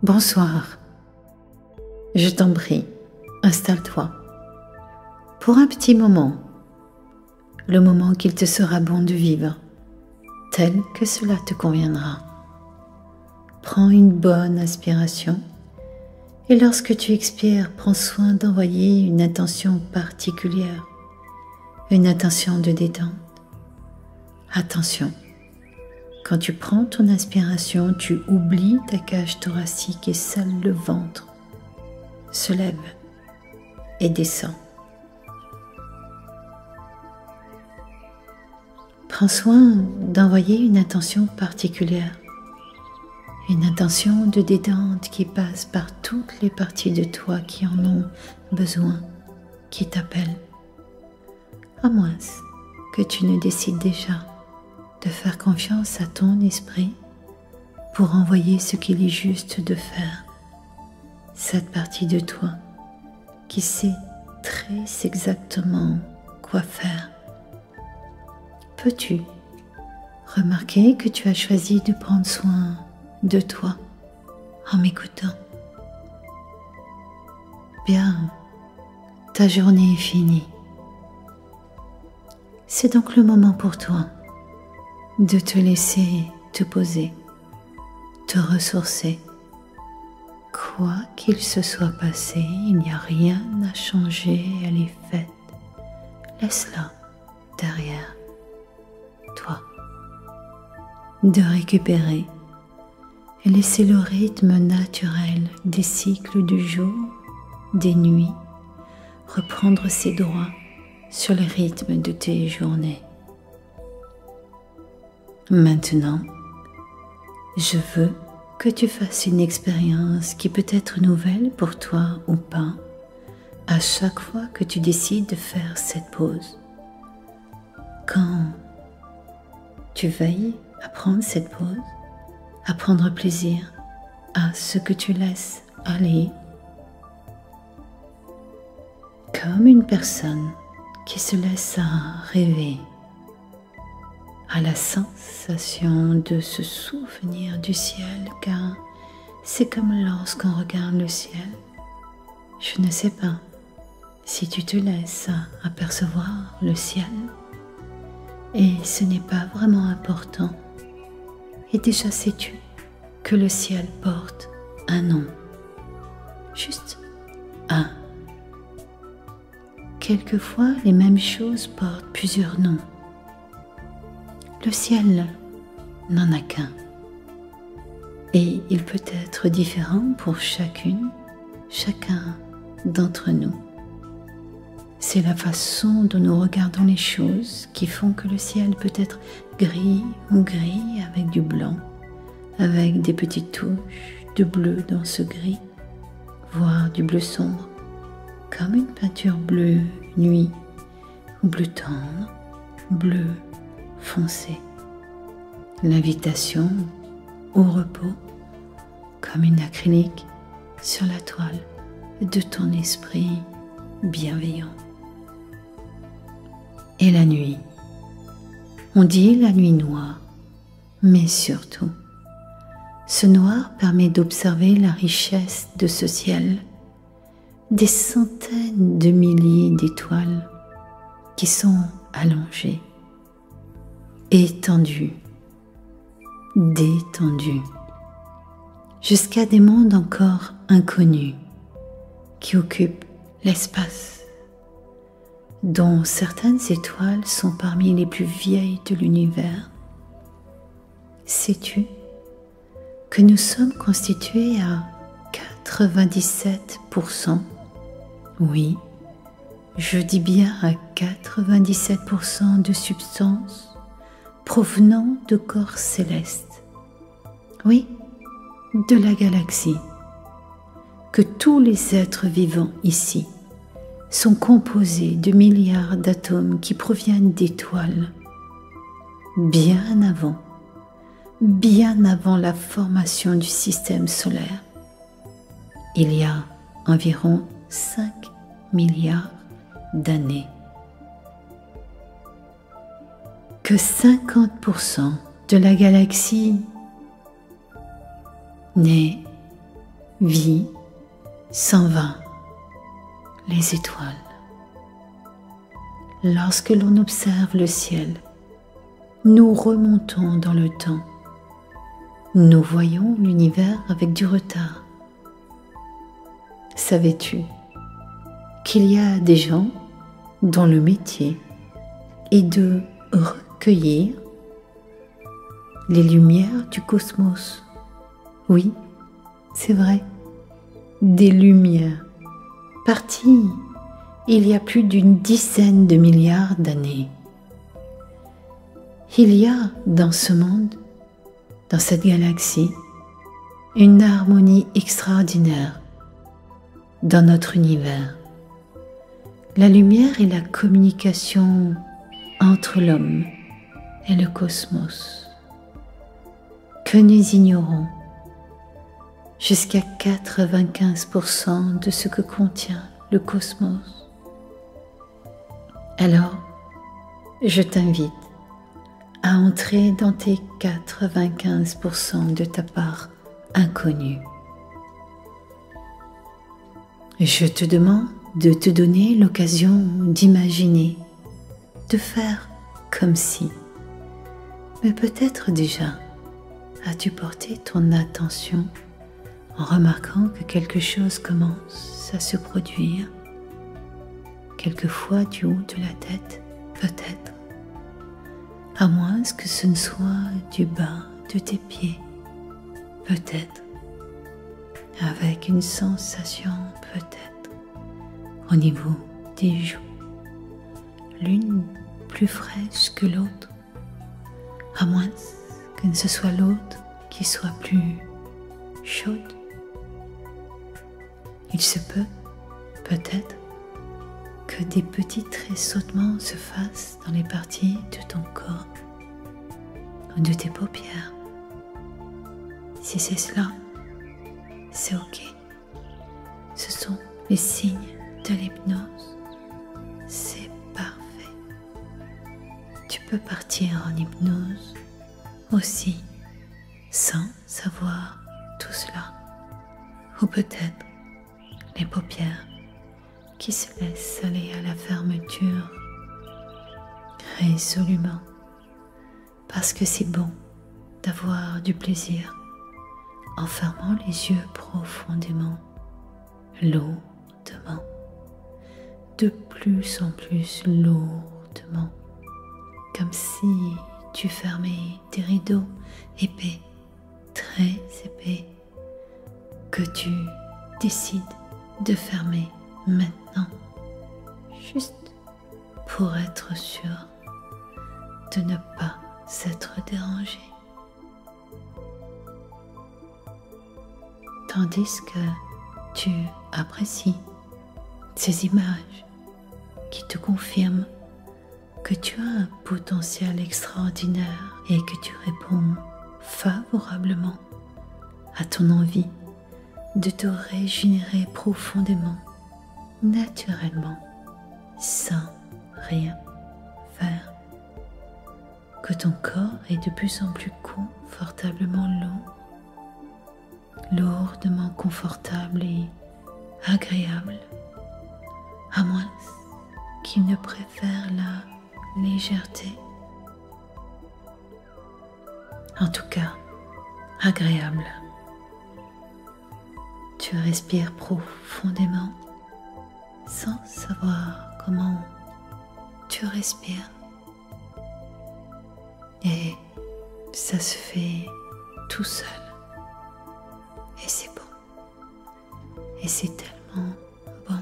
Bonsoir. Je t'en prie, installe-toi. Pour un petit moment, le moment qu'il te sera bon de vivre, tel que cela te conviendra. Prends une bonne inspiration et lorsque tu expires, prends soin d'envoyer une intention particulière, une intention de détente. Attention, quand tu prends ton inspiration, tu oublies ta cage thoracique et seul le ventre se lève et descend. Prends soin d'envoyer une intention particulière, une intention de détente qui passe par toutes les parties de toi qui en ont besoin, qui t'appellent. À moins que tu ne décides déjà de faire confiance à ton esprit pour envoyer ce qu'il est juste de faire. Cette partie de toi qui sait très exactement quoi faire. Peux-tu remarquer que tu as choisi de prendre soin de toi en m'écoutant? Bien, ta journée est finie. C'est donc le moment pour toi de te laisser te poser, te ressourcer. Quoi qu'il se soit passé, il n'y a rien à changer, elle est faite. Laisse-la derrière toi. De récupérer et laisser le rythme naturel des cycles du jour, des nuits, reprendre ses droits sur le rythme de tes journées. Maintenant, je veux que tu fasses une expérience qui peut être nouvelle pour toi ou pas, à chaque fois que tu décides de faire cette pause. Quand tu veilles à prendre cette pause, à prendre plaisir à ce que tu laisses aller, comme une personne qui se laisse rêver à la sensation de se souvenir du ciel, car c'est comme lorsqu'on regarde le ciel. Je ne sais pas si tu te laisses apercevoir le ciel, et ce n'est pas vraiment important. Et déjà sais-tu que le ciel porte un nom, juste un. Quelquefois, les mêmes choses portent plusieurs noms. Le ciel n'en a qu'un. Et il peut être différent pour chacun d'entre nous. C'est la façon dont nous regardons les choses qui font que le ciel peut être gris ou gris avec du blanc, avec des petites touches de bleu dans ce gris, voire du bleu sombre, comme une peinture bleue nuit, ou bleu tendre, bleu foncé. L'invitation au repos, comme une acrylique sur la toile de ton esprit bienveillant. Et la nuit, on dit la nuit noire, mais surtout, ce noir permet d'observer la richesse de ce ciel, des centaines de milliers d'étoiles qui sont allongées, étendues, détendues, jusqu'à des mondes encore inconnus qui occupent l'espace, dont certaines étoiles sont parmi les plus vieilles de l'univers. Sais-tu que nous sommes constitués à 97%, oui, je dis bien à 97% de substances provenant de corps célestes, oui, de la galaxie, que tous les êtres vivants ici sont composés de milliards d'atomes qui proviennent d'étoiles, bien avant la formation du système solaire. Il y a environ 5 milliards d'années. Que 50% de la galaxie n'est vie s'en va, les étoiles. Lorsque l'on observe le ciel, nous remontons dans le temps. Nous voyons l'univers avec du retard. Savais-tu qu'il y a des gens dont le métier est de recueillir les lumières du cosmos? Oui, c'est vrai, des lumières parties il y a plus d'une dizaine de milliards d'années. Il y a dans ce monde, dans cette galaxie, une harmonie extraordinaire dans notre univers. La lumière est la communication entre l'homme et le cosmos, que nous ignorons jusqu'à 95% de ce que contient le cosmos. Alors, je t'invite à entrer dans tes 95% de ta part inconnue. Je te demande de te donner l'occasion d'imaginer, de faire comme si. Mais peut-être déjà as-tu porté ton attention en remarquant que quelque chose commence à se produire, quelquefois du haut de la tête, peut-être, à moins que ce ne soit du bas de tes pieds, peut-être, avec une sensation peut-être au niveau des joues, l'une plus fraîche que l'autre, à moins que ce soit l'autre qui soit plus chaude. Il se peut, peut-être, que des petits tressautements se fassent dans les parties de ton corps ou de tes paupières. Si c'est cela, c'est ok. Ce sont les signes de l'hypnose. C'est parfait. Tu peux partir en hypnose aussi sans savoir tout cela. Ou peut-être les paupières qui se laissent aller à la fermeture résolument, parce que c'est bon d'avoir du plaisir en fermant les yeux profondément, lourdement, de plus en plus lourdement, comme si tu fermais tes rideaux épais, très épais, que tu décides de fermer maintenant, juste pour être sûr de ne pas s'être dérangé. Tandis que tu apprécies ces images qui te confirment que tu as un potentiel extraordinaire et que tu réponds favorablement à ton envie de te régénérer profondément, naturellement, sans rien faire. Que ton corps est de plus en plus confortablement lourdement confortable et agréable, à moins qu'il ne préfère la légèreté. En tout cas, agréable. Tu respires profondément sans savoir comment tu respires. Et ça se fait tout seul. Et c'est bon. Et c'est tellement bon.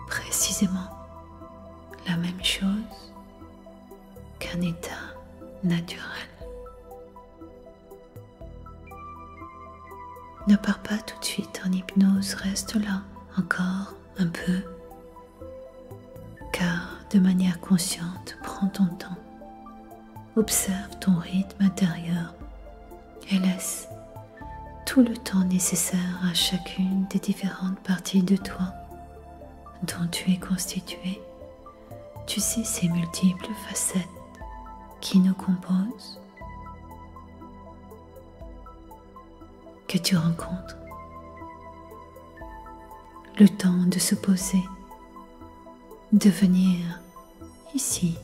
Précisément la même chose qu'un état naturel. Ne pars pas tout de suite en hypnose, reste là encore un peu, car de manière consciente, prends ton temps, observe ton rythme intérieur et laisse tout le temps nécessaire à chacune des différentes parties de toi dont tu es constitué. Tu sais ces multiples facettes qui nous composent. que tu rencontres. Le temps de se poser, de venir ici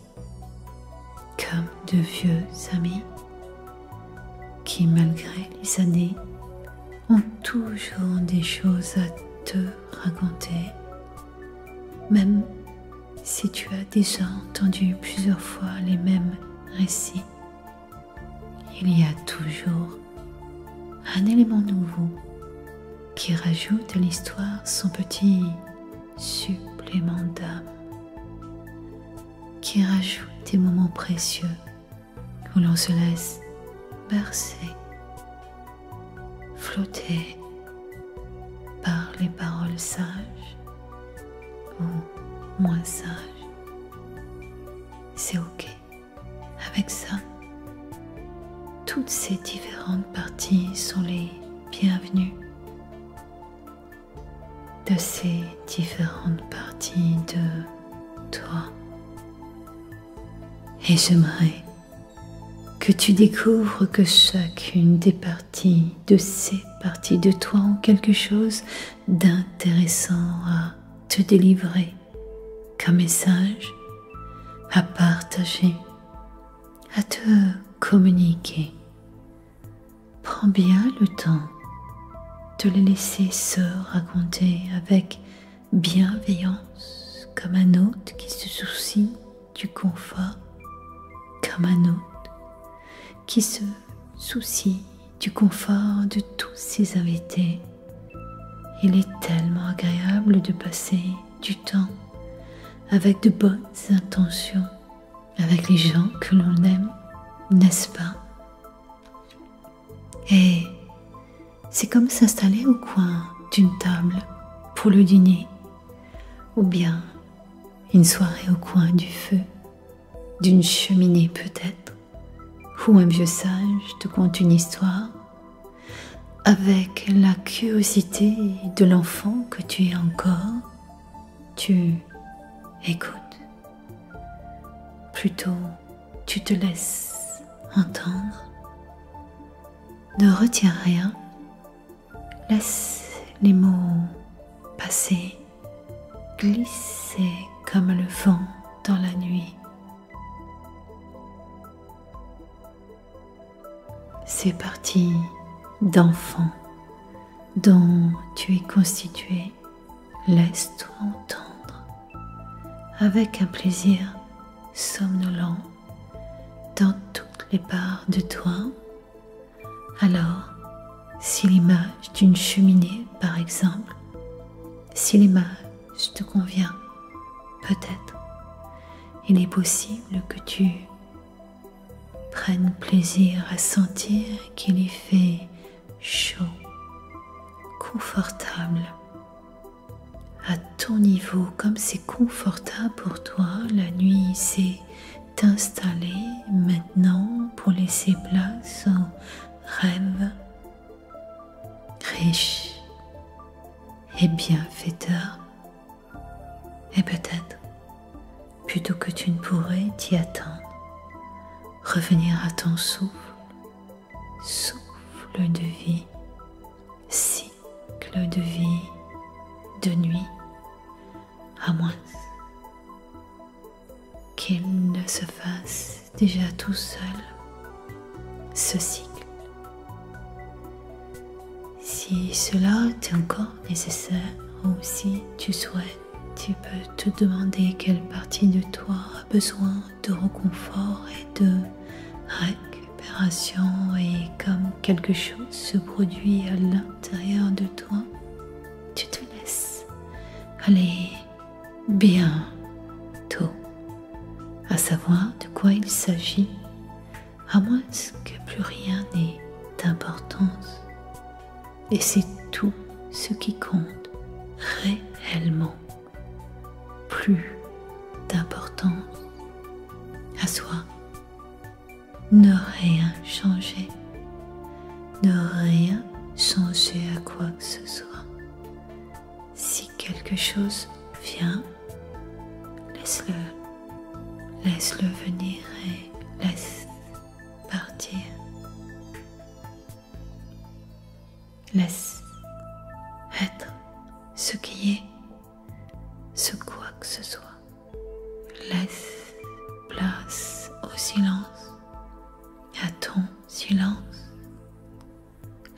comme de vieux amis qui, malgré les années, ont toujours des choses à te raconter, même si tu as déjà entendu plusieurs fois les mêmes récits. Il y a toujours un élément nouveau qui rajoute à l'histoire son petit supplément d'âme, qui rajoute des moments précieux où l'on se laisse bercer, flotter par les paroles sages ou moins sages. C'est ok avec ça. Toutes ces différentes parties sont les bienvenues. De ces différentes parties de toi. Et j'aimerais que tu découvres que chacune des parties de ces parties de toi ont quelque chose d'intéressant à te délivrer comme message, à partager, à te communiquer. Prends bien le temps de les laisser se raconter avec bienveillance, comme un hôte qui se soucie du confort, comme un hôte qui se soucie du confort de tous ses invités. Il est tellement agréable de passer du temps avec de bonnes intentions, avec les gens que l'on aime, n'est-ce pas? Et c'est comme s'installer au coin d'une table pour le dîner, ou bien une soirée au coin du feu, d'une cheminée peut-être, où un vieux sage te conte une histoire, avec la curiosité de l'enfant que tu es encore, tu écoutes. Plutôt, tu te laisses entendre. Ne retiens rien. Laisse les mots passer, glisser comme le vent dans la nuit. Ces parties d'enfant dont tu es constitué, laisse-toi entendre avec un plaisir somnolent dans toutes les parts de toi. Alors, si l'image d'une cheminée, par exemple, si l'image te convient, peut-être, il est possible que tu prennes plaisir à sentir qu'il y fait chaud, confortable, à ton niveau, comme c'est confortable pour toi. La nuit s'est installée maintenant pour laisser place au rêve riche et bienfaiteur. Et peut-être, plutôt que tu ne pourrais t'y attendre, revenir à ton souffle, souffle de vie, cycle de vie, de nuit, à moins qu'il ne se fasse déjà tout seul, ce cycle. Si cela t'est encore nécessaire ou si tu souhaites, tu peux te demander quelle partie de toi a besoin de réconfort et de récupération, et comme quelque chose se produit à l'intérieur de toi, tu te laisses aller bientôt à savoir de quoi il s'agit, à moins que plus rien n'ait d'importance. Et c'est tout ce qui compte réellement. Plus d'importance à soi. Ne rien changer. Ne rien changer à quoi que ce soit. Si quelque chose vient, laisse-le. Laisse-le venir et laisse partir. Laisse être ce qui est, ce quoi que ce soit. Laisse place au silence, à ton silence.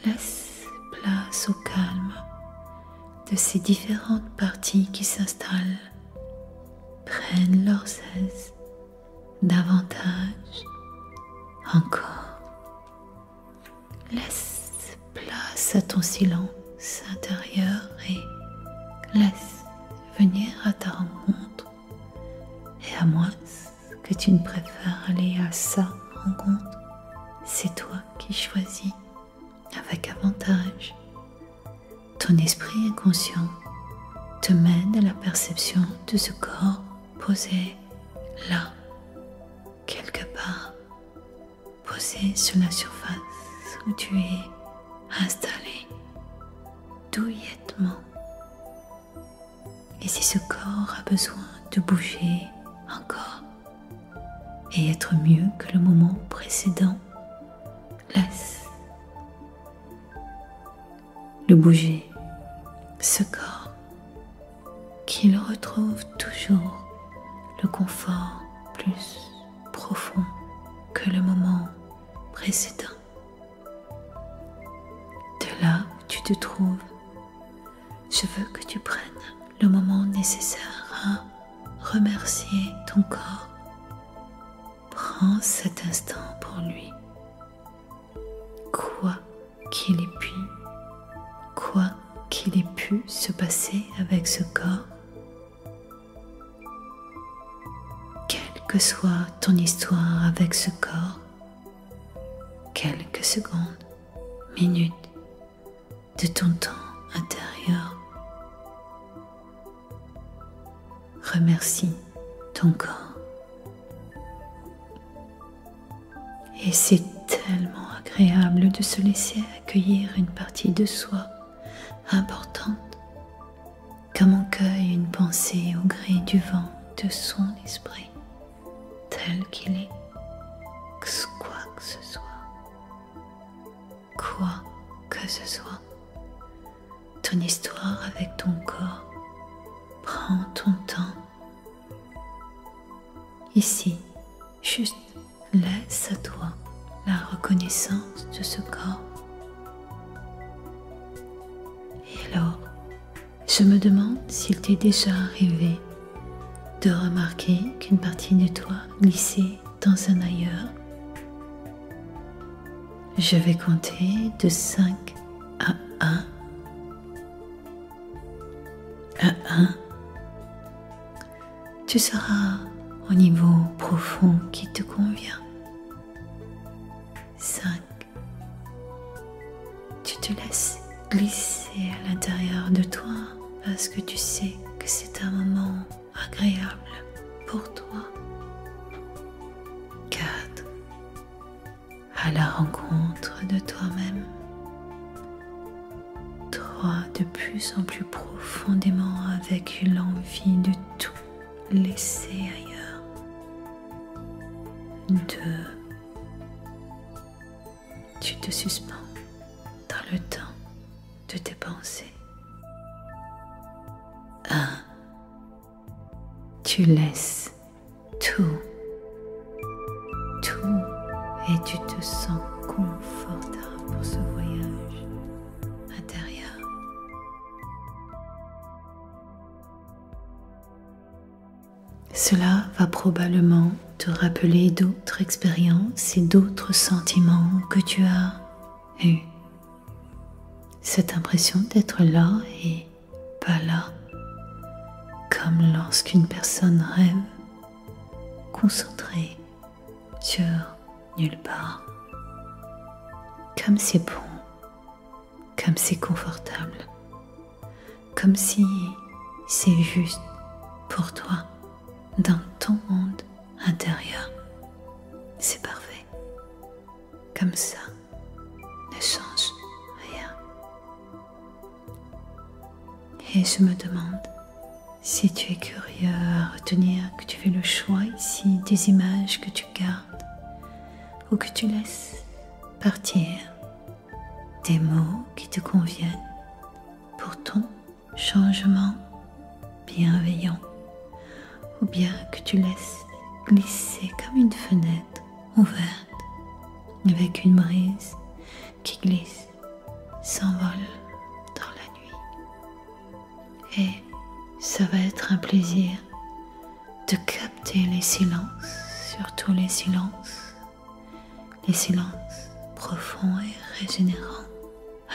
Laisse place au calme de ces différentes parties qui s'installent, prennent leur aise davantage encore. Laisse place à ton silence intérieur et laisse venir à ta rencontre. Et à moins que tu ne préfères aller à sa rencontre, c'est toi qui choisis avec avantage. Ton esprit inconscient te mène à la perception de ce corps posé là, quelque part, posé sur la surface où tu es installé, douillettement. Et si ce corps a besoin de bouger encore et être mieux que le moment précédent, laisse le bouger, ce corps, qu'il retrouve toujours le confort plus profond que le moment précédent. De là où tu te trouves, je veux que tu prennes le moment nécessaire à remercier ton corps. Prends cet instant pour lui. Quoi qu'il ait pu se passer avec ce corps, quelle que soit ton histoire avec ce corps, quelques secondes, minutes de ton temps intérieur, remercie ton corps. Et c'est tellement agréable de se laisser accueillir une partie de soi importante, comme on cueille une pensée au gré du vent de son esprit, tel qu'il est, quoi que ce soit. Quoi que ce soit, ton histoire avec ton corps, prends ton temps. Ici, juste laisse à toi la reconnaissance de ce corps. Et alors, je me demande s'il t'est déjà arrivé de remarquer qu'une partie de toi glissait dans un ailleurs. Je vais compter de 5 à 1. À 1, tu seras au niveau profond qui te convient. 5, tu te laisses glisser à l'intérieur de toi parce que tu sais que c'est un moment agréable pour toi. 4, à la rencontre de toi-même. 3, de plus en plus profondément avec l'envie de tout laisser ailleurs. 2, tu te suspends dans le temps de tes pensées. 1, tu laisses tout et tu te sens confortable pour ce voyage intérieur. Cela va probablement te rappeler d'autres expériences et d'autres sentiments que tu as eus. Cette impression d'être là et pas là, comme lorsqu'une personne rêve, concentrée sur nulle part. Comme c'est bon, comme c'est confortable, comme si c'est juste pour toi, dans ton monde intérieur. C'est parfait. Comme ça, ne change rien. Et je me demande si tu es curieux à retenir que tu fais le choix ici des images que tu gardes ou que tu laisses partir des mots qui te conviennent pour ton changement bienveillant, ou bien que tu laisses glisser comme une fenêtre ouverte avec une brise qui glisse, s'envole dans la nuit. Et ça va être un plaisir de capter les silences, surtout les silences profonds et régénérants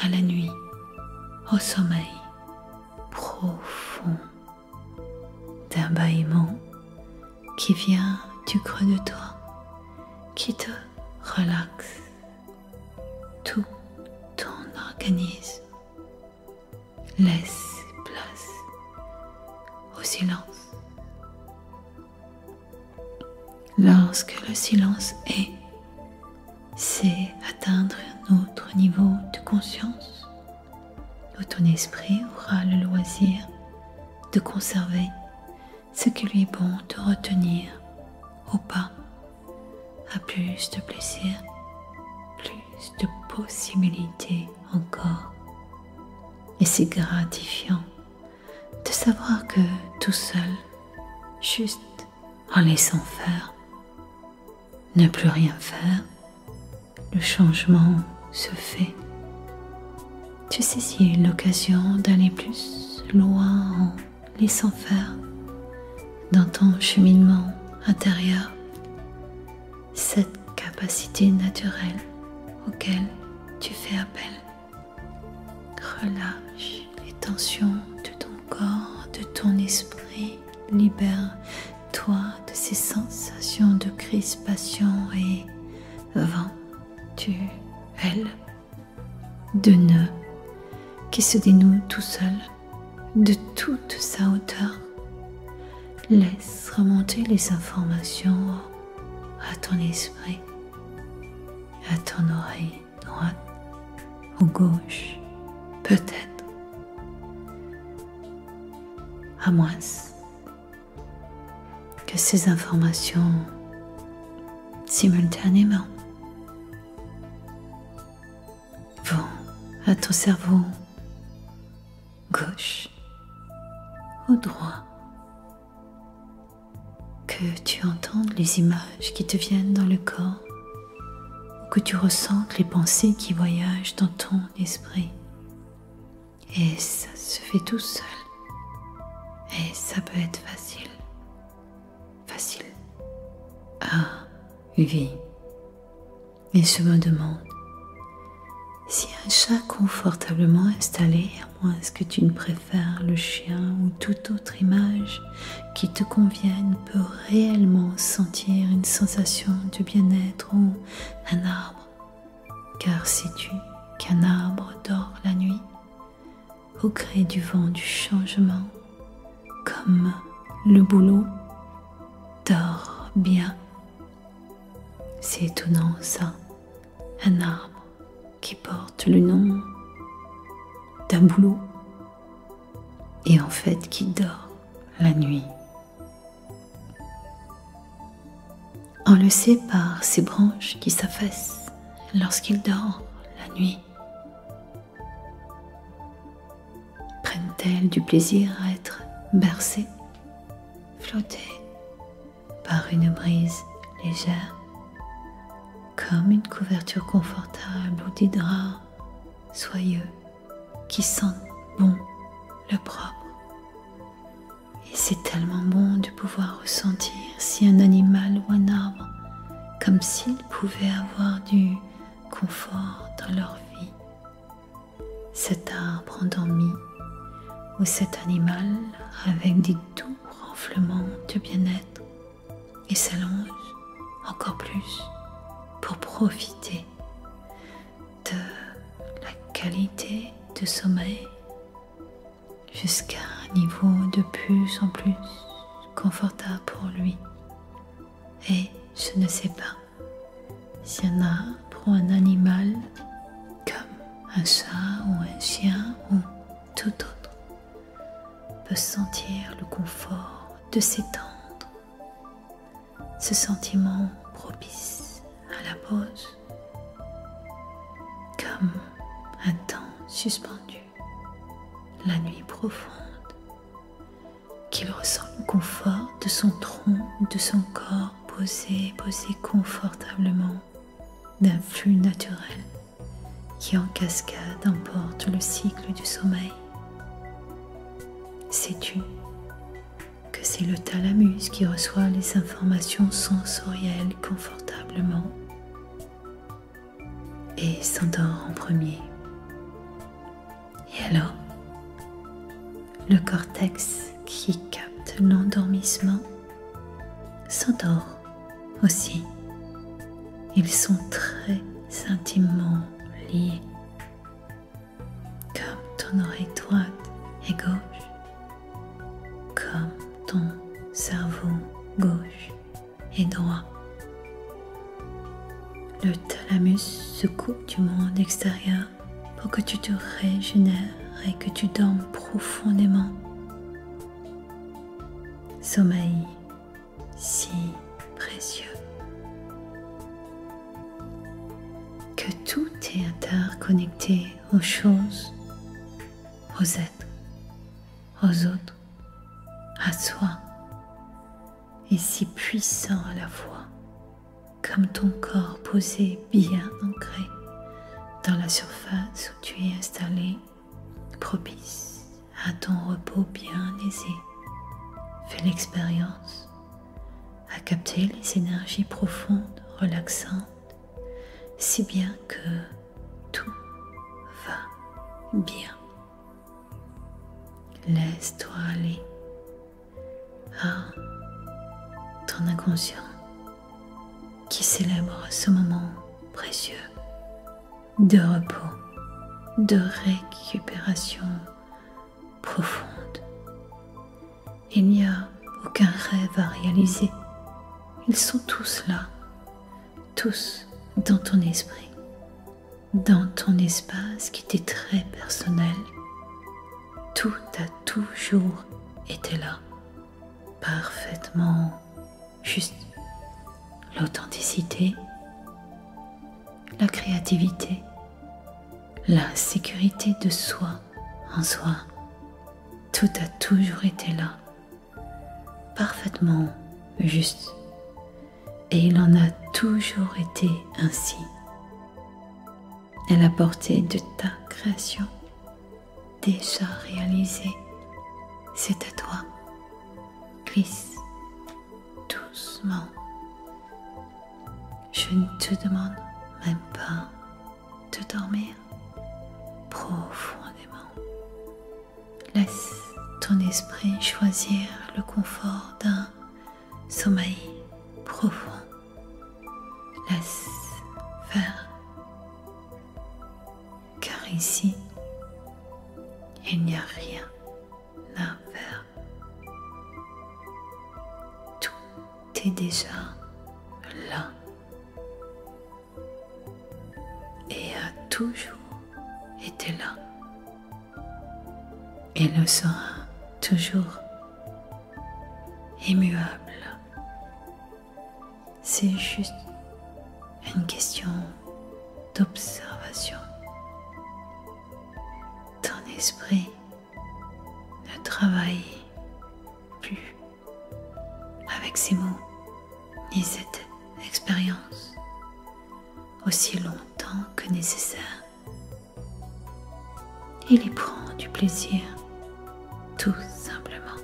à la nuit, au sommeil profond d'un bâillement qui vient du creux de toi, qui te relaxe tout ton organisme. Laisse place au silence. Lorsque le silence est, c'est atteindre un autre niveau de conscience où ton esprit aura le loisir de conserver ce qu'il lui est bon de retenir ou pas, à plus de plaisir, plus de possibilités encore. Et c'est gratifiant de savoir que tout seul, juste en laissant faire, ne plus rien faire, le changement se fait. Tu saisis l'occasion d'aller plus loin en laissant faire dans ton cheminement intérieur cette capacité naturelle auquel tu fais appel. Relâche les tensions de ton corps, de ton esprit, libère-toi de ces sensations de crispation et éventuelles de nœuds qui se dénouent tout seuls de toute sa hauteur. Laisse remonter les informations à ton esprit, à ton oreille droite ou gauche, peut-être, à moins que ces informations simultanément vont à ton cerveau gauche ou droit, que tu entendes les images qui te viennent dans le corps, ou que tu ressentes les pensées qui voyagent dans ton esprit. Et ça se fait tout seul. Et ça peut être facile à vivre. Et je me demande si un chat confortablement installé, à moins que tu ne préfères le chien ou toute autre image qui te convienne, peut réellement sentir une sensation de bien-être, ou un arbre. Car sais-tu qu'un arbre dort la nuit au gré du vent du changement, comme le bouleau dort bien? C'est étonnant ça, un arbre qui porte le nom d'un bouleau et en fait qui dort la nuit. On le sait par ses branches qui s'affaissent lorsqu'il dort la nuit. Prennent-elles du plaisir à être bercées, flottées par une brise légère, comme une couverture confortable ou des draps soyeux qui sentent bon le propre? Et c'est tellement bon de pouvoir ressentir si un animal ou un arbre, comme s'ils pouvaient avoir du confort dans leur vie. Cet arbre endormi ou cet animal avec des doux renflements de bien-être et s'allonge encore plus pour profiter de la qualité de sommeil jusqu'à un niveau de plus en plus confortable pour lui. Et je ne sais pas si un arbre ou un animal comme un chat ou un chien ou tout autre peut sentir le confort de s'étendre, ce sentiment propice à la pause, comme un temps suspendu, la nuit profonde, qu'il ressent le confort de son tronc, de son corps posé confortablement d'un flux naturel qui en cascade emporte le cycle du sommeil. Sais-tu que c'est le thalamus qui reçoit les informations sensorielles confortablement et s'endort en premier? Et alors, le cortex qui capte l'endormissement s'endort aussi. Ils sont très intimement liés, comme ton oreille droite et gauche, comme ton cerveau gauche et droit. Le thalamus se coupe du monde extérieur pour que tu te régénères et que tu dormes profondément. Sommeil si précieux. Que tout est interconnecté aux choses, aux êtres, aux autres, à soi, et si puissant à la fois, comme ton corps posé bien ancré dans la surface où tu es installé, propice à ton repos bien aisé. Fais l'expérience à capter les énergies profondes, relaxantes, si bien que tout va bien. Laisse-toi aller à ton inconscient qui célèbre ce moment précieux de repos, de récupération profonde. Il n'y a aucun rêve à réaliser. Ils sont tous là, tous dans ton esprit, dans ton espace qui t'est très personnel. Tout a toujours été là, parfaitement juste. L'authenticité, la créativité, la sécurité de soi en soi, tout a toujours été là, parfaitement juste. Et il en a toujours été ainsi. À la portée de ta création, déjà réalisée, c'est à toi. Glisse doucement. Je ne te demande même pas de dormir profondément. Laisse ton esprit choisir le confort d'un sommeil profond. Laisse faire. Car ici, il n'y a rien à faire. Tout est déjà là. Et a toujours été là. Et le sera toujours immuable. C'est juste une question d'observation. Ton esprit ne travaille plus avec ces mots ni cette expérience aussi longtemps que nécessaire. Il y prend du plaisir, tout simplement.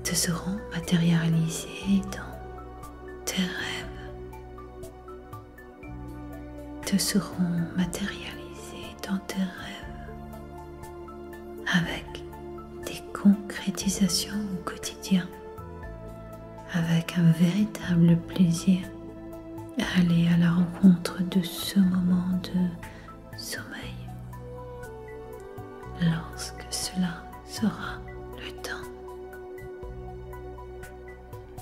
Te seront matérialisés dans tes rêves. Te seront matérialisés dans tes rêves avec des concrétisations au quotidien, avec un véritable plaisir à aller à la rencontre de ce moment de sommeil, lorsque cela sera le temps.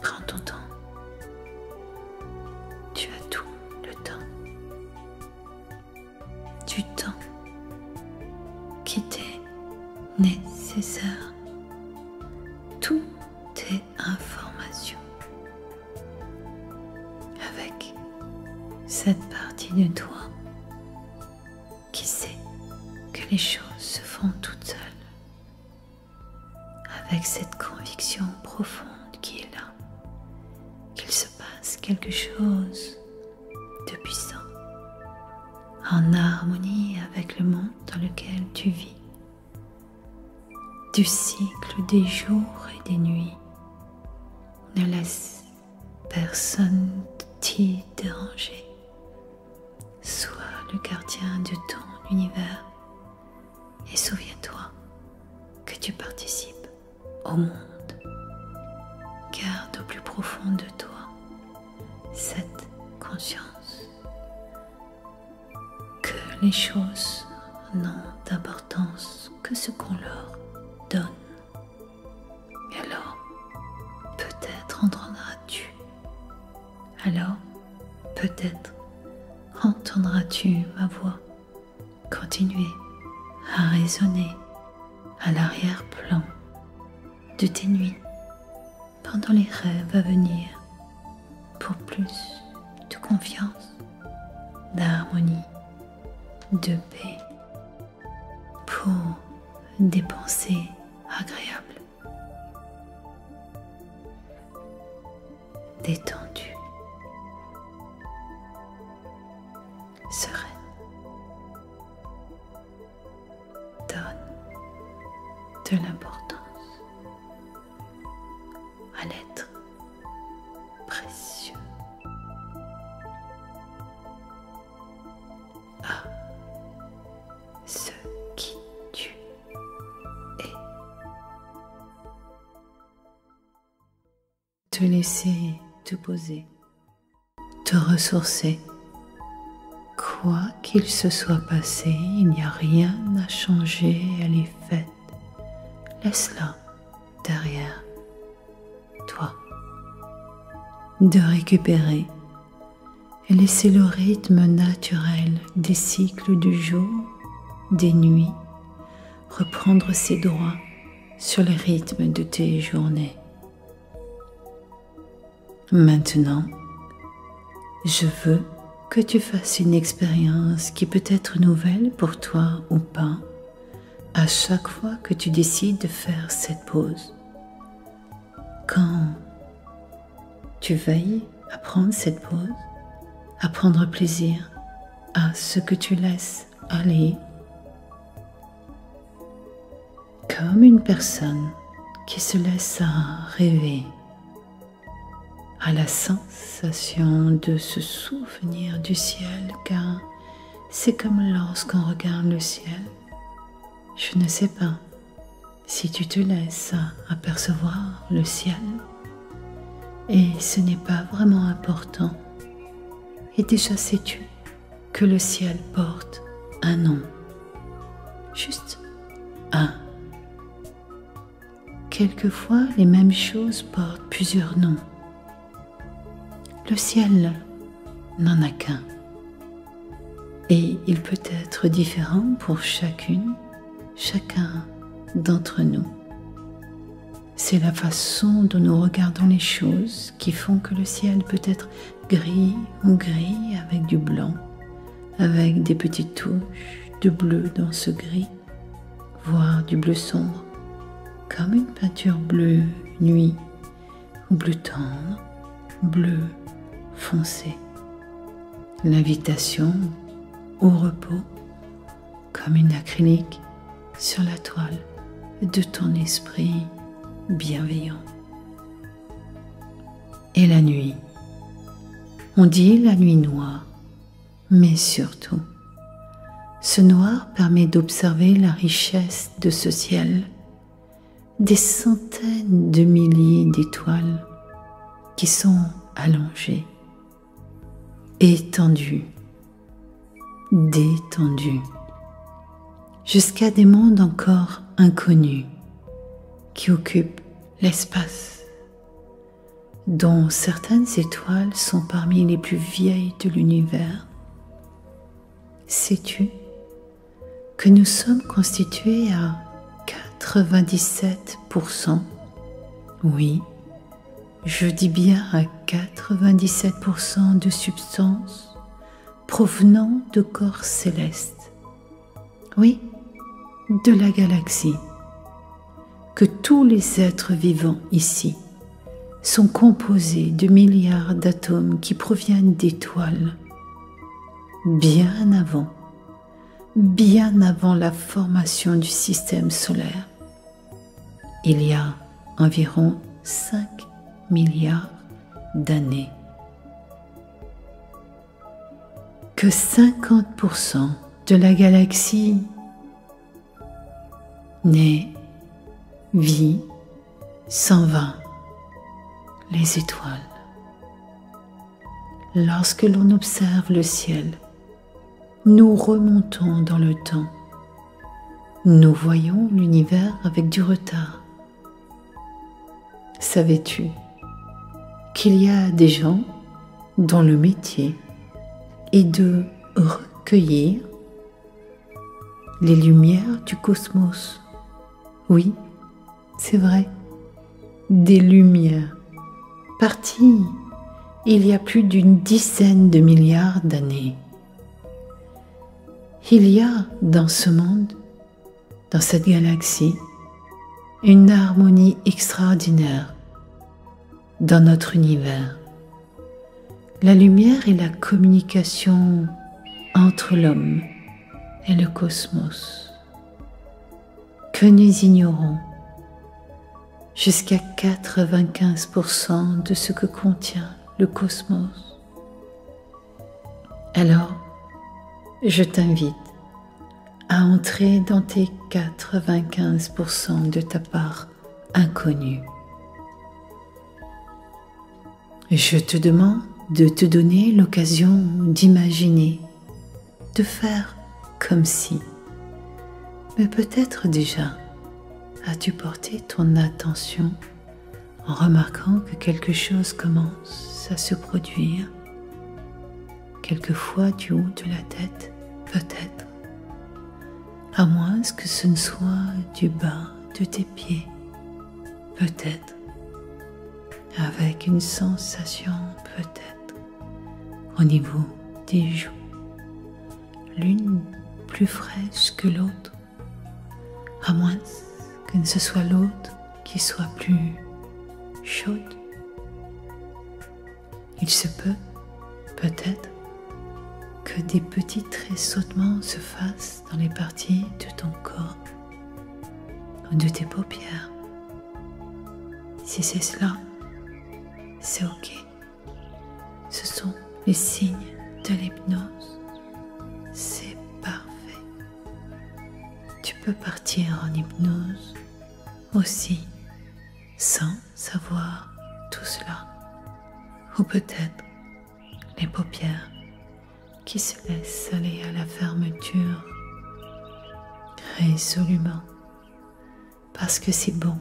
Prends ton temps. Tu as tout le temps. Du temps qui t'est nécessaire. Tout est information. Avec cette partie de toi les choses se font toutes seules, avec cette conviction profonde qui est là, qu'il se passe quelque chose de puissant, en harmonie avec le monde dans lequel tu vis, du cycle des jours et des nuits. Ne laisse personne t'y déranger. Sois le gardien de ton univers et souviens-toi que tu participes au monde. Garde au plus profond de toi cette conscience que les choses n'ont d'importance que ce qu'on leur donne. Et alors, peut-être entendras-tu ma voix continuer à résonner à l'arrière-plan de tes nuits pendant les rêves à venir pour plus de confiance, d'harmonie, de paix, pour des pensées agréables, détendues, sereines. Donne de l'importance à l'être précieux, à ce qui tu es. Te laisser te poser, te ressourcer. Quoi qu'il se soit passé, il n'y a rien à changer, elle est faite. Laisse-la derrière toi. De récupérer et laisser le rythme naturel des cycles du jour, des nuits, reprendre ses droits sur le rythme de tes journées. Maintenant, je veux que tu fasses une expérience qui peut être nouvelle pour toi ou pas, à chaque fois que tu décides de faire cette pause. Quand tu veilles à prendre cette pause, à prendre plaisir à ce que tu laisses aller, comme une personne qui se laisse rêver à la sensation de se souvenir du ciel, car c'est comme lorsqu'on regarde le ciel. Je ne sais pas si tu te laisses apercevoir le ciel, et ce n'est pas vraiment important. Et déjà sais-tu que le ciel porte un nom, juste un. Quelquefois, les mêmes choses portent plusieurs noms. Le ciel n'en a qu'un, et il peut être différent pour chacun d'entre nous. C'est la façon dont nous regardons les choses qui font que le ciel peut être gris ou gris avec du blanc, avec des petites touches de bleu dans ce gris, voire du bleu sombre, comme une peinture bleue nuit ou bleu tendre, bleu foncé. L'invitation au repos, comme une acrylique sur la toile de ton esprit bienveillant. Et la nuit, on dit la nuit noire, mais surtout, ce noir permet d'observer la richesse de ce ciel, des centaines de milliers d'étoiles qui sont allongées, étendues, détendues, jusqu'à des mondes encore inconnus qui occupent l'espace, dont certaines étoiles sont parmi les plus vieilles de l'univers. Sais-tu que nous sommes constitués à 97%, oui, je dis bien à 97% de substances provenant de corps célestes. Oui, de la galaxie, que tous les êtres vivants ici sont composés de milliards d'atomes qui proviennent d'étoiles, bien avant la formation du système solaire. Il y a environ 5 milliards d'années. Que 50% de la galaxie naît, vit, s'en va, les étoiles. Lorsque l'on observe le ciel, nous remontons dans le temps. Nous voyons l'univers avec du retard. Savais-tu qu'il y a des gens dont le métier est de recueillir les lumières du cosmos? Oui, c'est vrai, des lumières parties il y a plus d'une dizaine de milliards d'années. Il y a dans ce monde, dans cette galaxie, une harmonie extraordinaire dans notre univers. La lumière est la communication entre l'homme et le cosmos, que nous ignorons jusqu'à 95% de ce que contient le cosmos. Alors, je t'invite à entrer dans tes 95% de ta part inconnue. Je te demande de te donner l'occasion d'imaginer, de faire comme si. Mais peut-être déjà as-tu porté ton attention en remarquant que quelque chose commence à se produire, quelquefois du haut de la tête, peut-être, à moins que ce ne soit du bas de tes pieds, peut-être, avec une sensation peut-être au niveau des joues, l'une plus fraîche que l'autre, à moins que ce soit l'autre qui soit plus chaude. Il se peut, peut-être, que des petits tressautements se fassent dans les parties de ton corps ou de tes paupières. Si c'est cela, c'est ok. Ce sont les signes de l'hypnose. C'est parfait. Tu peux partir en hypnose aussi sans savoir tout cela. Ou peut-être les paupières qui se laissent aller à la fermeture résolument, parce que c'est bon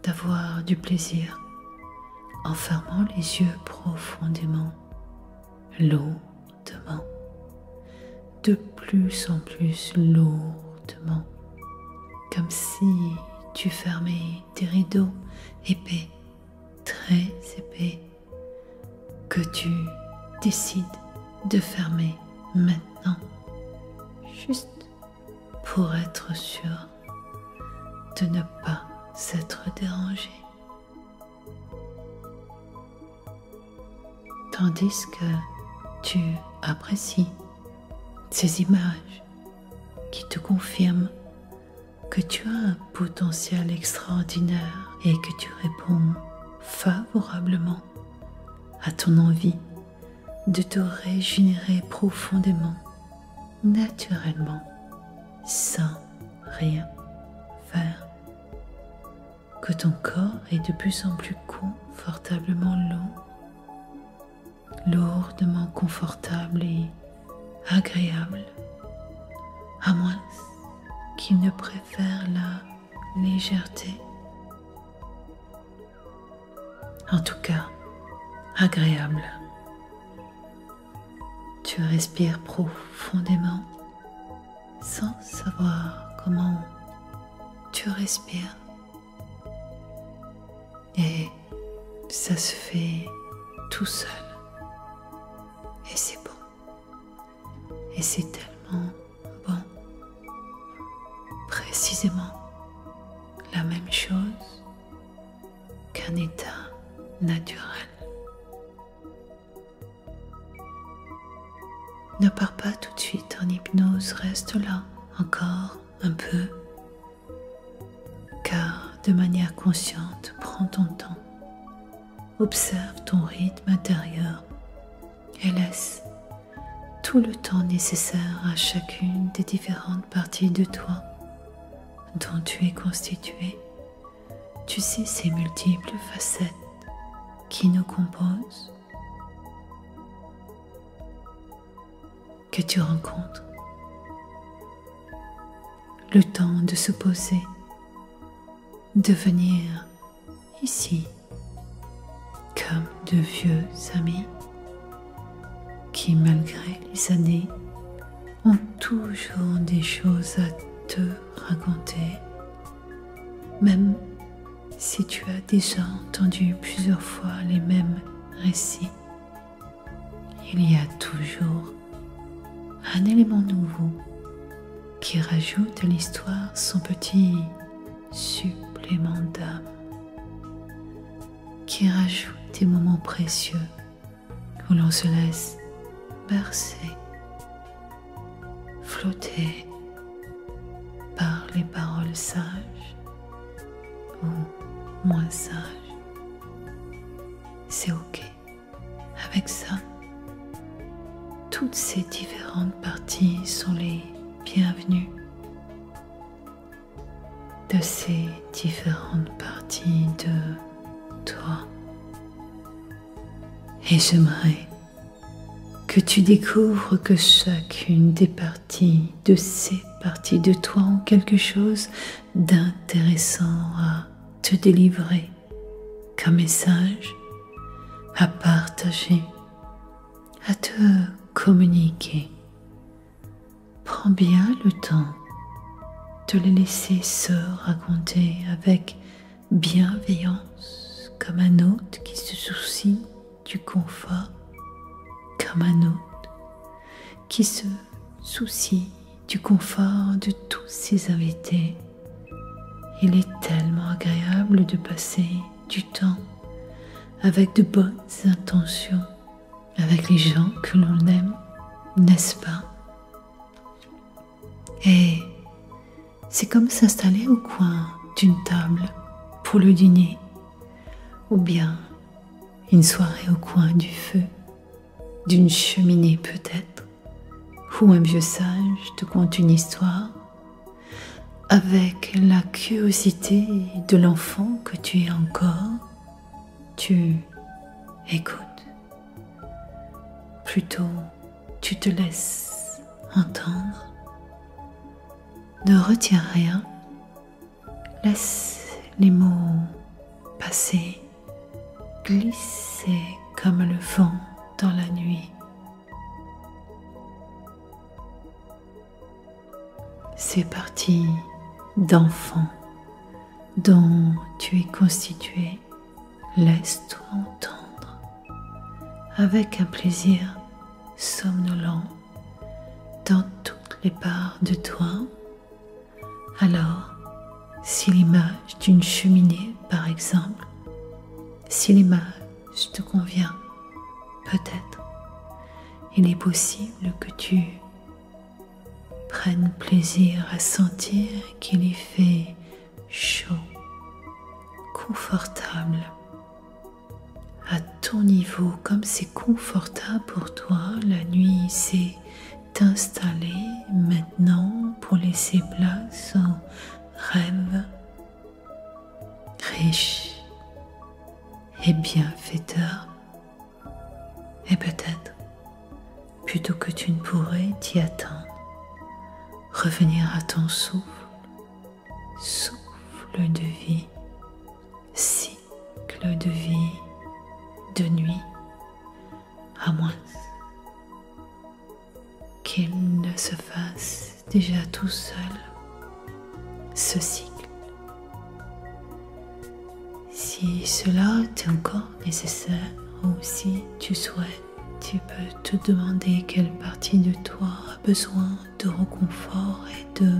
d'avoir du plaisir en fermant les yeux profondément, lourdement, de plus en plus lourdement, comme si tu fermais tes rideaux épais, très épais, que tu décides de fermer maintenant, juste pour être sûr de ne pas s'être dérangé. Tandis que tu apprécies ces images qui te confirment que tu as un potentiel extraordinaire et que tu réponds favorablement à ton envie de te régénérer profondément, naturellement, sans rien faire. Que ton corps est de plus en plus confortablement lourdement confortable et agréable, à moins qu'il ne préfère la légèreté. En tout cas, agréable. Tu respires profondément sans savoir comment tu respires. Et ça se fait tout seul. Et c'est bon. Et c'est tellement bon. Précis. précisément la même chose qu'un état naturel. Ne pars pas tout de suite en hypnose, reste là encore un peu, car de manière consciente, prends ton temps, observe ton rythme intérieur et laisse tout le temps nécessaire à chacune des différentes parties de toi dont tu es constitué. Tu sais ces multiples facettes qui nous composent, que tu rencontres. Le temps de se poser, de venir ici comme de vieux amis qui, malgré les années, ont toujours des choses à te raconter, même si tu as déjà entendu plusieurs fois les mêmes récits. Il y a toujours un élément nouveau qui rajoute à l'histoire son petit supplément d'âme, qui rajoute des moments précieux où l'on se laisse bercer, flotter par les paroles sages ou moins sages. C'est ok. Avec ça, toutes ces différentes parties sont les bienvenues. De ces différentes parties de toi. Et j'aimerais que tu découvres que chacune des parties de ces parties de toi ont quelque chose d'intéressant à te délivrer comme message, à partager, à te communiquer. Prends bien le temps de les laisser se raconter avec bienveillance, comme un hôte qui se soucie du confort, comme un hôte qui se soucie du confort de tous ses invités. Il est tellement agréable de passer du temps avec de bonnes intentions, avec les gens que l'on aime, n'est-ce pas? Et c'est comme s'installer au coin d'une table pour le dîner, ou bien une soirée au coin du feu, d'une cheminée peut-être, où un vieux sage te conte une histoire, avec la curiosité de l'enfant que tu es encore. Tu écoutes, plutôt tu te laisses entendre. Ne retiens rien, laisse les mots passer, glisser comme le vent dans la nuit. Ces parties d'enfant dont tu es constitué, laisse-toi entendre avec un plaisir somnolent dans toutes les parts de toi. Alors, si l'image d'une cheminée, par exemple, si l'image te convient, peut-être, il est possible que tu prennes plaisir à sentir qu'il y fait chaud, confortable, à ton niveau, comme c'est confortable pour toi. La nuit s'est installée maintenant pour laisser place aux rêves riches et bienfaiteurs. Et peut-être, plutôt que tu ne pourrais t'y attendre, revenir à ton souffle, souffle de vie, cycle de vie, de nuit, à moins qu'il ne se fasse déjà tout seul, ce cycle. Si cela t'est encore nécessaire, ou si tu souhaites, tu peux te demander quelle partie de toi a besoin de réconfort et de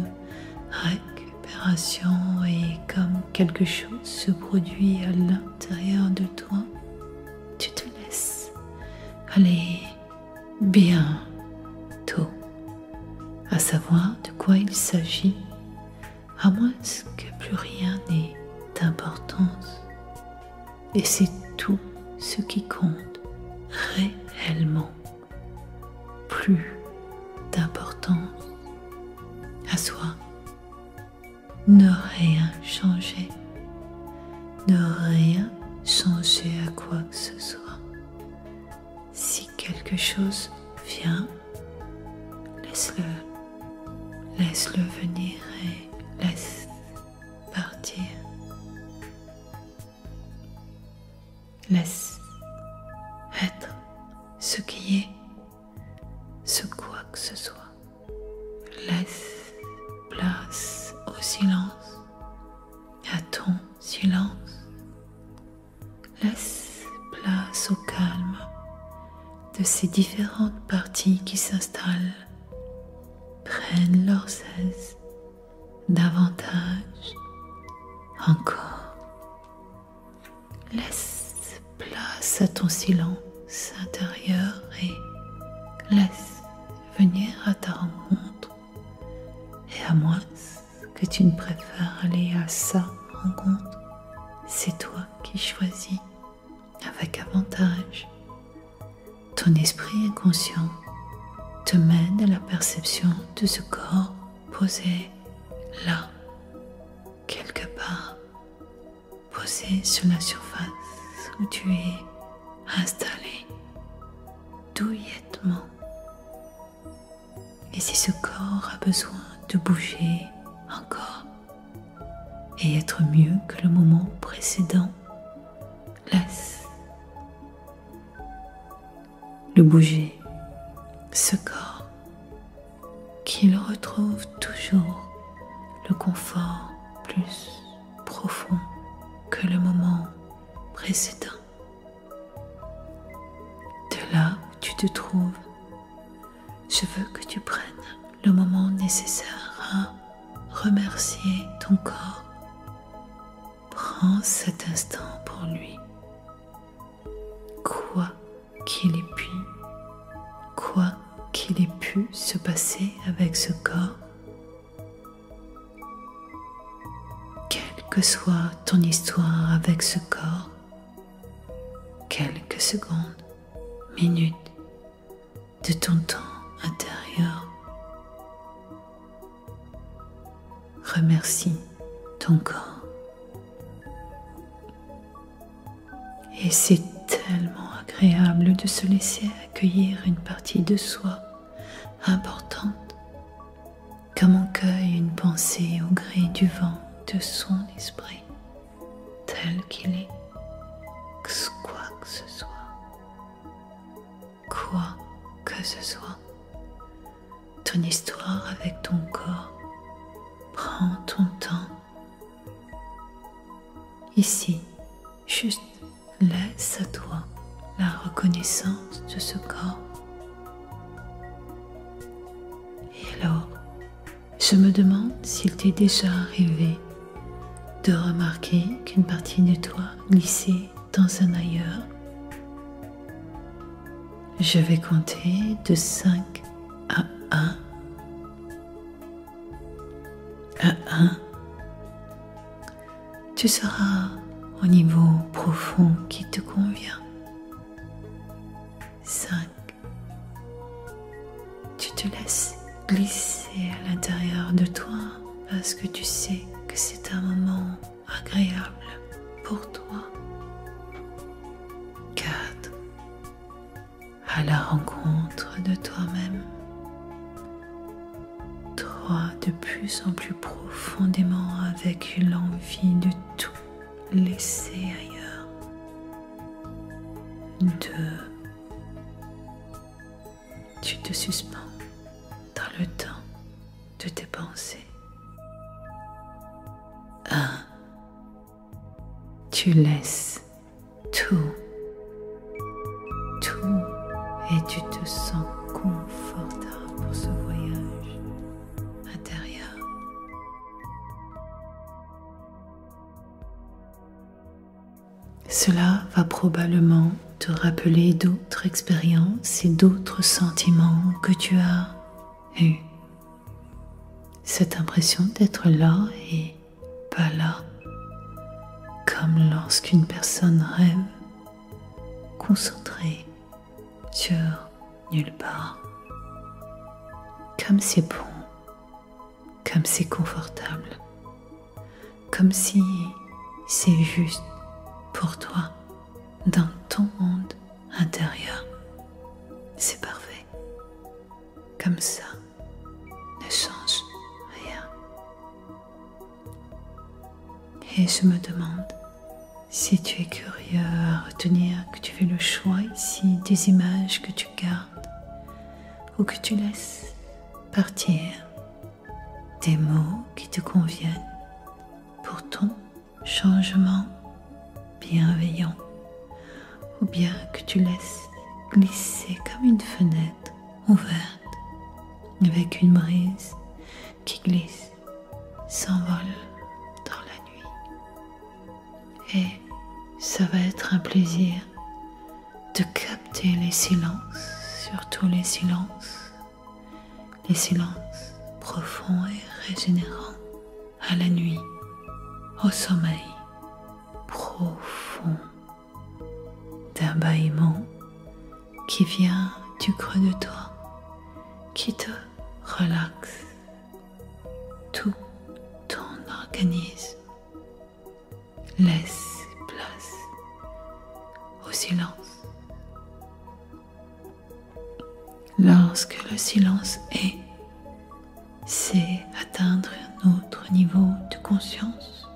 récupération. respiration et comme quelque chose se produit à l'intérieur de toi, tu te laisses aller bientôt à savoir de quoi il s'agit, à moins que plus rien n'ait d'importance. Et c'est tout ce qui compte réellement. Plus d'importance à soi. Ne rien changer. Ne rien changer à quoi que ce soit. Si quelque chose vient, laisse-le. Laisse-le venir et laisse partir. Laisse être ce qui est, ce quoi que ce soit. Laisse place au silence, à ton silence. Laisse place au calme de ces différentes parties qui s'installent, prennent leurs aises davantage encore. Laisse place à ton silence intérieur et laisse venir à ta rencontre. Et à moins que tu ne préfères aller à sa rencontre, c'est toi qui choisis avec avantage. Ton esprit inconscient te mène à la perception de ce corps posé là, quelque part, posé sur la surface où tu es installé douillettement. Et si ce corps a besoin de bouger encore et être mieux que le moment précédent, laisse le bouger, ce corps, qu'il retrouve toujours le confort plus profond que le moment précédent. De là où tu te trouves, je veux que tu prennes le moment nécessaire à remercier ton corps. Prends cet instant pour lui. Quoi qu'il ait pu se passer avec ce corps, quelle que soit ton histoire avec ce corps, quelques secondes, minutes de ton temps intérieur, remercie ton corps. Et c'est tellement agréable de se laisser accueillir une partie de soi importante, comme on cueille une pensée au gré du vent de son esprit, tel qu'il est, quoi que ce soit. Quoi que ce soit. Ton histoire avec ton corps, prends ton temps. Ici, juste laisse à toi la reconnaissance de ce corps. Et alors, je me demande s'il t'est déjà arrivé de remarquer qu'une partie de toi glissait dans un ailleurs. Je vais compter de 5 à 1. À 1, tu seras au niveau profond qui te convient. 5, tu te laisses glisser à l'intérieur de toi parce que tu sais que c'est un moment agréable pour toi. 4, à la rencontre de toi-même. 3, de plus en plus profondément avec l'envie de tout laisser ailleurs. 2, tu te suspends dans le temps de tes pensées. 1, tu laisses tout et tu te sens confortable pour ce voyage intérieur. Cela va probablement te rappeler d'autres expériences et d'autres sentiments que tu as eus. Cette impression d'être là et pas là, comme lorsqu'une personne rêve, concentrée sur nulle part. Comme c'est bon, comme c'est confortable, comme si c'est juste pour toi, dans ton monde intérieur. C'est parfait. Comme ça, ne change rien. Et je me demande si tu es curieux à retenir que tu fais le choix ici des images que tu gardes ou que tu laisses partir, des mots qui te conviennent pour ton changement bienveillant, ou bien que tu laisses glisser comme une fenêtre ouverte avec une brise qui glisse, s'envole dans la nuit. Et ça va être un plaisir de capter les silences, surtout les silences profonds et régénérants à la nuit, au sommeil profond d'un bâillement qui vient du creux de toi, qui te relaxe tout ton organisme. Laisse place au silence. Lorsque le silence est, c'est atteindre un autre niveau de conscience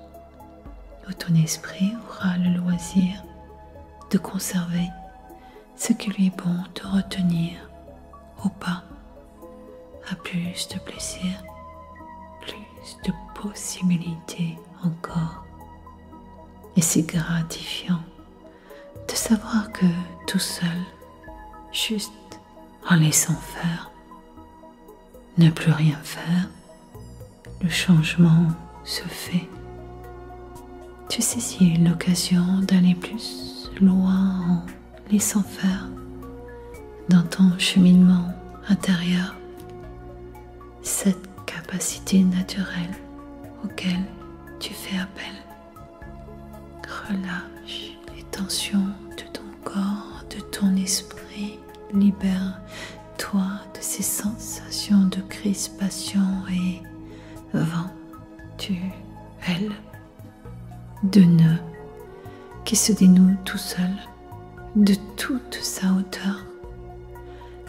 où ton esprit aura le loisir de conserver ce qui lui est bon de retenir ou pas, à plus de plaisir, plus de possibilités encore. Et c'est gratifiant de savoir que tout seul, juste en laissant faire, ne plus rien faire, le changement se fait. Tu saisis l'occasion d'aller plus loin en laissant faire dans ton cheminement intérieur cette capacité naturelle auquel tu fais appel. Relâche les tensions de ton corps, de ton esprit, libère-toi de ces sensations de crispation et éventuelles de nœuds qui se dénouent tout seul de toute sa hauteur.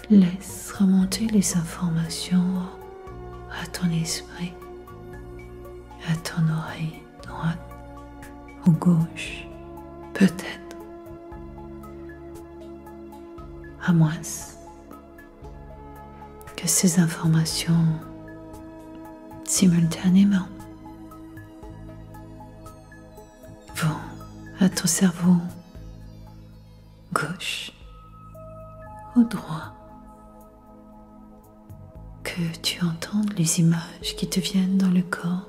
Laisse remonter les informations à ton esprit, à ton oreille droite ou gauche, peut-être, à moins que ces informations simultanément vont à ton cerveau gauche ou droit, que tu entendes les images qui te viennent dans le corps,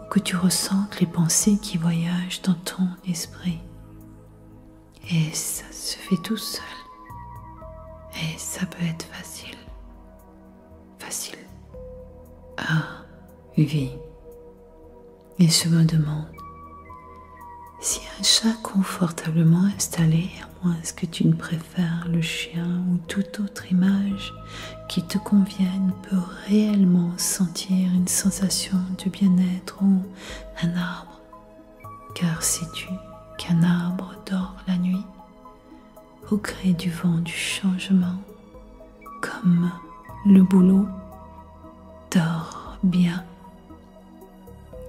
ou que tu ressentes les pensées qui voyagent dans ton esprit. Et ça se fait tout seul. Et ça peut être facile à vivre. Et je me demande si un chat confortablement installé, à moins que tu ne préfères le chien ou toute autre image qui te convienne, peut réellement sentir une sensation de bien-être, ou un arbre. Car sais-tu qu'un arbre dort la nuit au gré du vent du changement, comme le bouleau dort bien?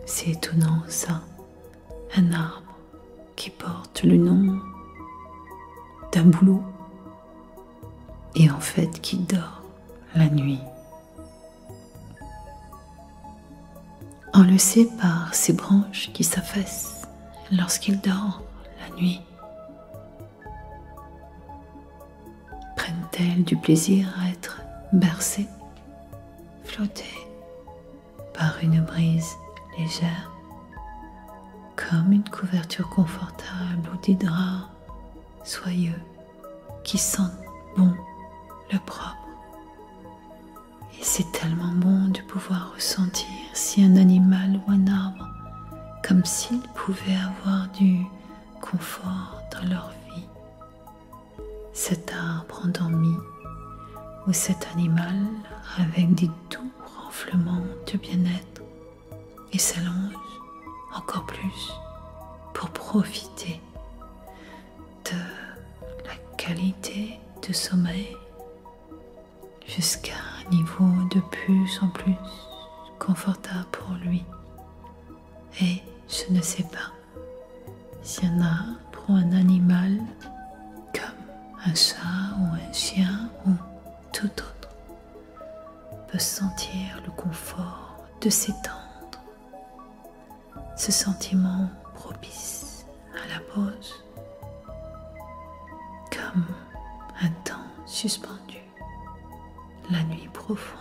C'est étonnant ça, un arbre qui porte le nom d'un bouleau et en fait qui dort la nuit. On le sait par ses branches qui s'affaissent lorsqu'il dort la nuit. Prennent-elles du plaisir à être bercées, flottées par une brise légère, comme une couverture confortable ou des draps soyeux qui sentent bon le propre. Et c'est tellement bon de pouvoir ressentir si un animal ou un arbre, comme s'ils pouvaient avoir du confort dans leur vie. Cet arbre endormi ou cet animal avec des doux renflements de bien-être et s'allonge encore plus pour profiter de la qualité de sommeil jusqu'à un niveau de plus en plus confortable pour lui. Et je ne sais pas si un arbre ou un animal comme un chat ou un chien ou tout autre peut sentir le confort de s'étendre. Ce sentiment propice à la pause, comme un temps suspendu, la nuit profonde,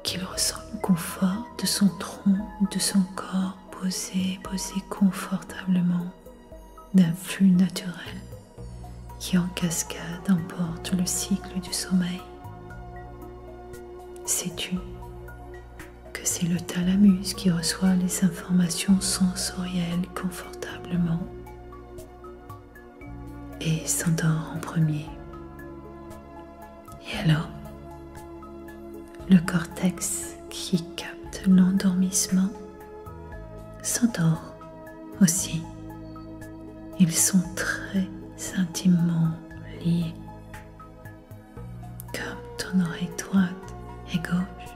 qu'il ressent le confort de son tronc, de son corps posé confortablement d'un flux naturel qui en cascade emporte le cycle du sommeil. Sais-tu que c'est le thalamus qui reçoit les informations sensorielles confortablement et s'endort en premier. Et alors, le cortex qui capte l'endormissement s'endort aussi. Ils sont très intimement liés, comme ton oreille droite et gauche,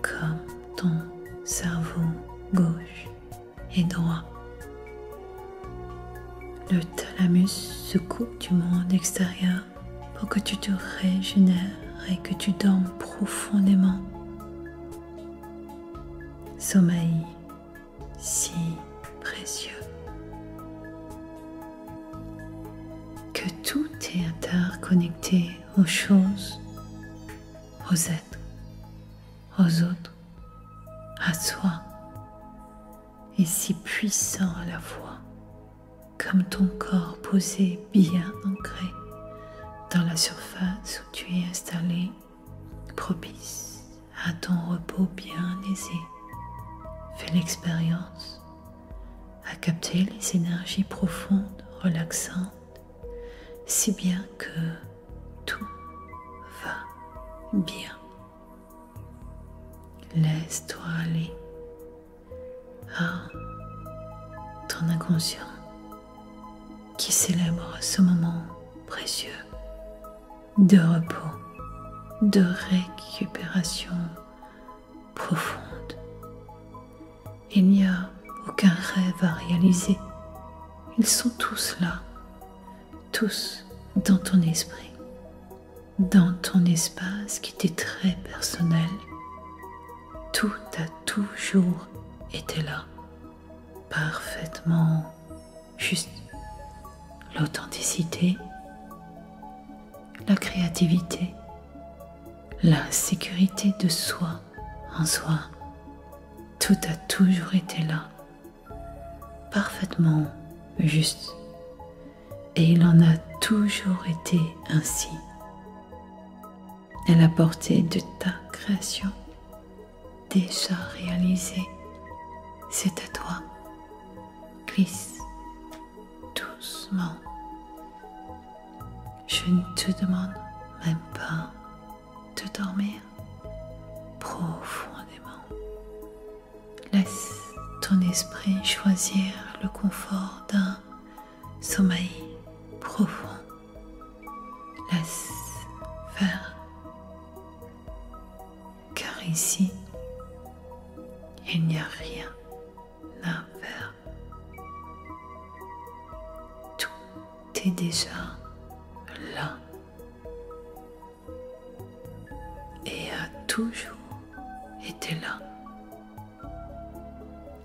comme ton cerveau gauche et droit. Le thalamus se coupe du monde extérieur pour que tu te régénères et que tu dormes profondément. Sommeil si précieux. Que tout est interconnecté aux choses, aux êtres, aux autres, à soi, et si puissant à la fois, comme ton corps posé bien ancré dans la surface où tu es installé, propice à ton repos bien aisé. Fais l'expérience à capter les énergies profondes, relaxantes, si bien que tout va bien. Laisse-toi aller à ton inconscient qui célèbre ce moment précieux de repos, de récupération profonde. Il n'y a aucun rêve à réaliser. Ils sont tous là, tous dans ton esprit, dans ton espace qui t'est très personnel. Tout a toujours été là, parfaitement juste. L'authenticité, la créativité, la sécurité de soi en soi, tout a toujours été là, parfaitement juste. Et il en a toujours été ainsi. À la portée de ta création, déjà réalisée, c'est à toi. Glisse doucement. Je ne te demande même pas de dormir profondément. Laisse ton esprit choisir le confort d'un sommeil profond. Laisse faire. Car ici, il n'y a rien à faire. Tout est déjà là et a toujours été là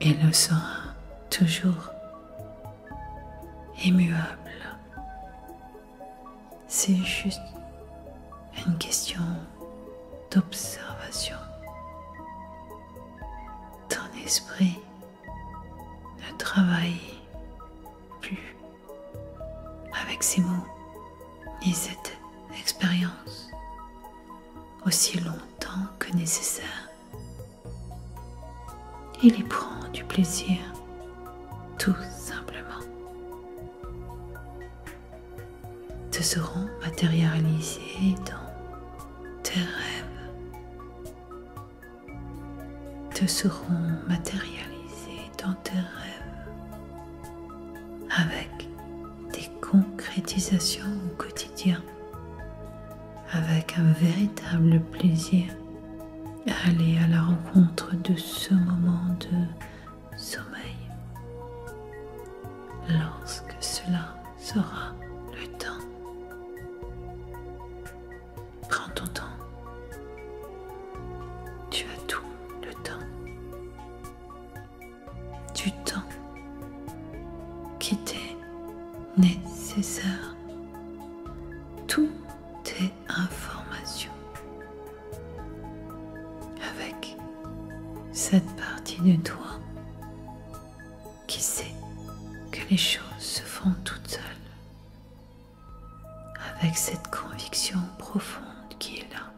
et le sera toujours, immuable. C'est juste une question d'observation. Ton esprit travaille plus avec ces mots ni cette expérience aussi longtemps que nécessaire. Il y prend du plaisir, tout simplement. Te seront matérialisés dans tes rêves. Te seront matérialisés dans tes rêves avec des concrétisations au quotidien, avec un véritable plaisir à aller à la rencontre de ce moment de sommeil. Lorsque cela sera le temps, prends ton temps. Tu as tout le temps. Du temps qui t'est nécessaire. Tout est information. Avec cette partie de toi qui sait que les choses se font toutes seules. Avec cette conviction profonde qui est là,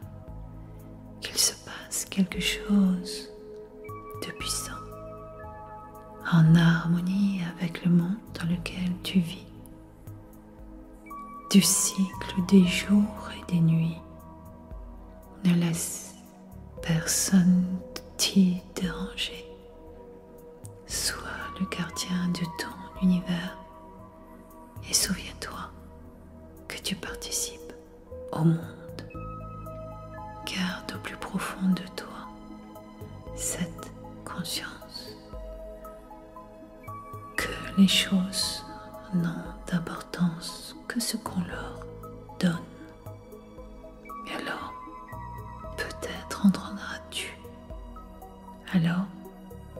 qu'il se passe quelque chose de puissant, en harmonie avec le monde dans lequel tu vis, du cycle des jours et des nuits. Ne laisse personne t'y déranger. Sois le gardien de ton univers et souviens-toi que tu participes au monde. Garde au plus profond de toi cette conscience que les choses n'ont d'importance que ce qu'on leur donne. Et alors,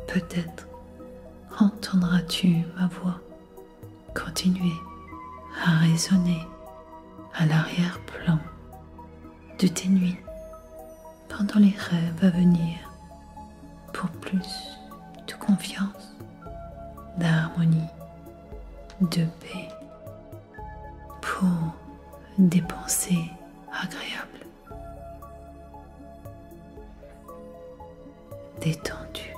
peut-être entendras-tu ma voix continuer à résonner à l'arrière-plan de tes nuits pendant les rêves à venir pour plus de confiance, d'harmonie, de paix, pour des pensées agréables, détendues.